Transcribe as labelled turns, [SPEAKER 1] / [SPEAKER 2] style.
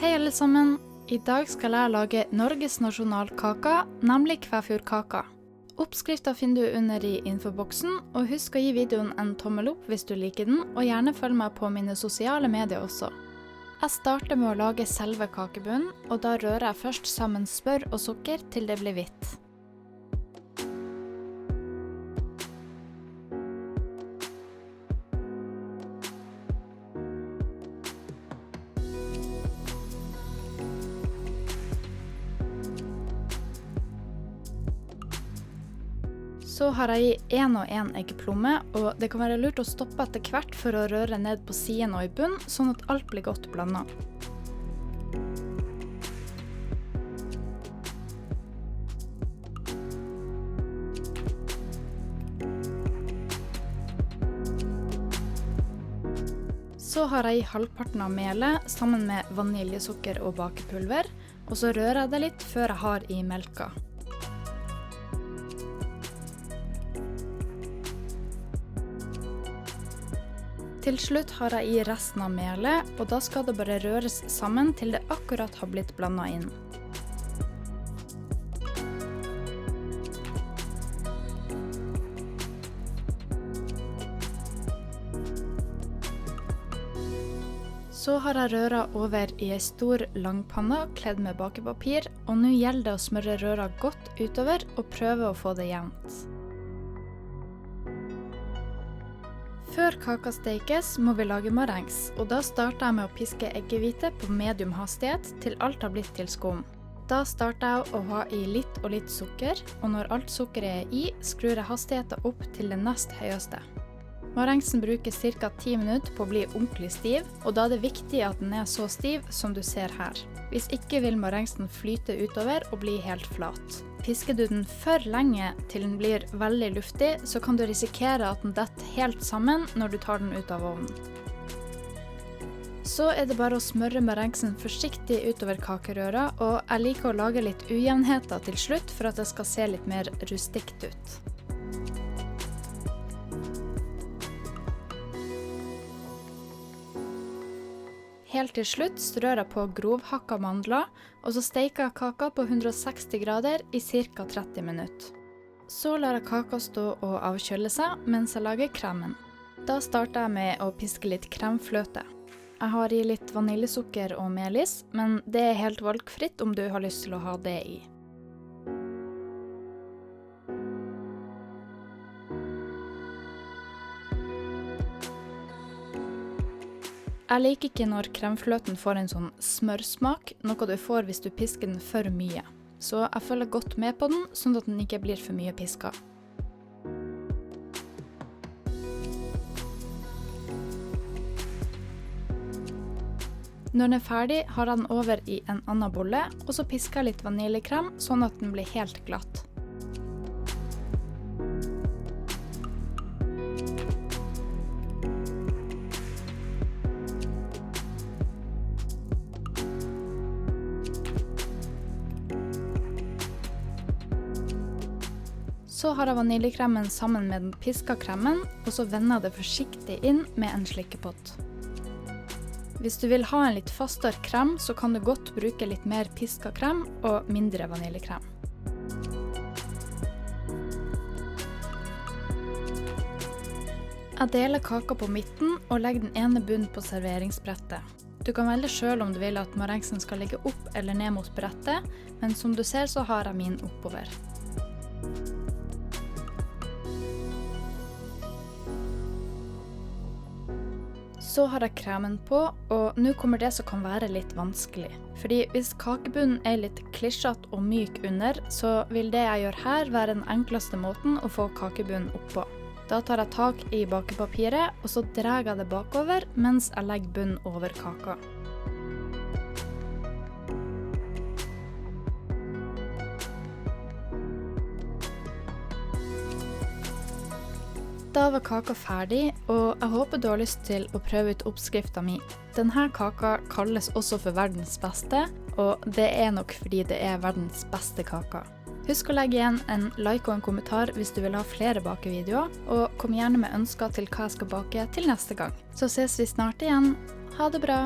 [SPEAKER 1] Hei alle sammen! I dag skal jeg lage Norges nasjonalkaka, nemlig kvæfjordkaka. Oppskriften finner du under i infoboksen, og husk å gi videoen en tommel opp hvis du liker den, og gjerne følg meg på mine sosiale medier også. Jeg starter med å lage selve kakebunnen, og da rører jeg først sammen smør og sukker til det blir hvitt. Så har jeg i 1 og 1 eggeplomme, og det kan være lurt å stoppe etter hvert for å røre ned på siden og i bunn, sånn at alt blir godt blandet. Så har jeg i halvparten av melet sammen med vaniljesukker og bakepulver, og så rører jeg det litt før jeg har i melka. Til slutt har jeg i resten av melet, og da skal det bare røres sammen til det akkurat har blitt blandet inn. Så har jeg røra over i en stor langpanne kledd med bakepapir, og nå gjelder det å smøre røra godt utover og prøve å få det jevnt. Før kaka stekes må vi lage marengs, og da starter jeg med å piske eggehvite på medium hastighet til alt har blitt til skum. Da starter jeg å ha i litt og litt sukker, og når alt sukkeret er i, skrur jeg hastigheten opp til det nest høyeste. Marengsen bruker ca. 10 minutter på å bli ordentlig stiv, og da er det viktig at den er så stiv som du ser her. Hvis ikke vil marengsen flyte utover og bli helt flat. Pisker du den for lenge til den blir veldig luftig, så kan du risikere at den detter helt sammen når du tar den ut av ovnen. Så er det bare å smøre marengsen forsiktig utover kakerøra, og jeg liker å lage litt ujevnheter til slutt for at det skal se litt mer rustikt ut. Helt til slutt strør jeg på grovhakka mandler, og så steker jeg kaka på 160 grader i ca. 30 minutter. Så lar jeg kaka stå og avkjøle seg mens jeg lager kremen. Da starter jeg med å piske litt kremfløte. Jeg har i litt vaniljesukker og melis, men det er helt valgfritt om du har lyst til å ha det i. Jeg liker ikke når kremfløten får en sånn smørsmak, noe du får hvis du pisker den for mye. Så jeg følger godt med på den, sånn at den ikke blir for mye pisket. Når den er ferdig, har jeg den over i en annen bolle, og så pisker jeg litt vaniljekrem, sånn at den blir helt glatt. Så har jeg vaniljekremen sammen med den pisket kremen, og så vender jeg det forsiktig inn med en slikkepott. Hvis du vil ha en litt fastere krem, så kan du godt bruke litt mer pisket krem og mindre vaniljekrem. Jeg deler kaka på midten og legger den ene bunnen på serveringsbrettet. Du kan velge selv om du vil at marengsen skal ligge opp eller ned mot brettet, men som du ser så har jeg min oppover. Så har jeg kremen på, og nå kommer det som kan være litt vanskelig. Fordi hvis kakebunnen er litt klisjete og myk under, så vil det jeg gjør her være den enkleste måten å få kakebunnen oppå. Da tar jeg tak i bakepapiret, og så drar jeg det bakover mens jeg legger bunnen over kaka. Da var kaka ferdig, og jeg håper du har lyst til å prøve ut oppskriften min. Denne kaka kalles også for verdens beste, og det er nok fordi det er verdens beste kaka. Husk å legge igjen en like og en kommentar hvis du vil ha flere bakevideoer, og kom gjerne med ønsker til hva jeg skal bake til neste gang. Så ses vi snart igjen. Ha det bra!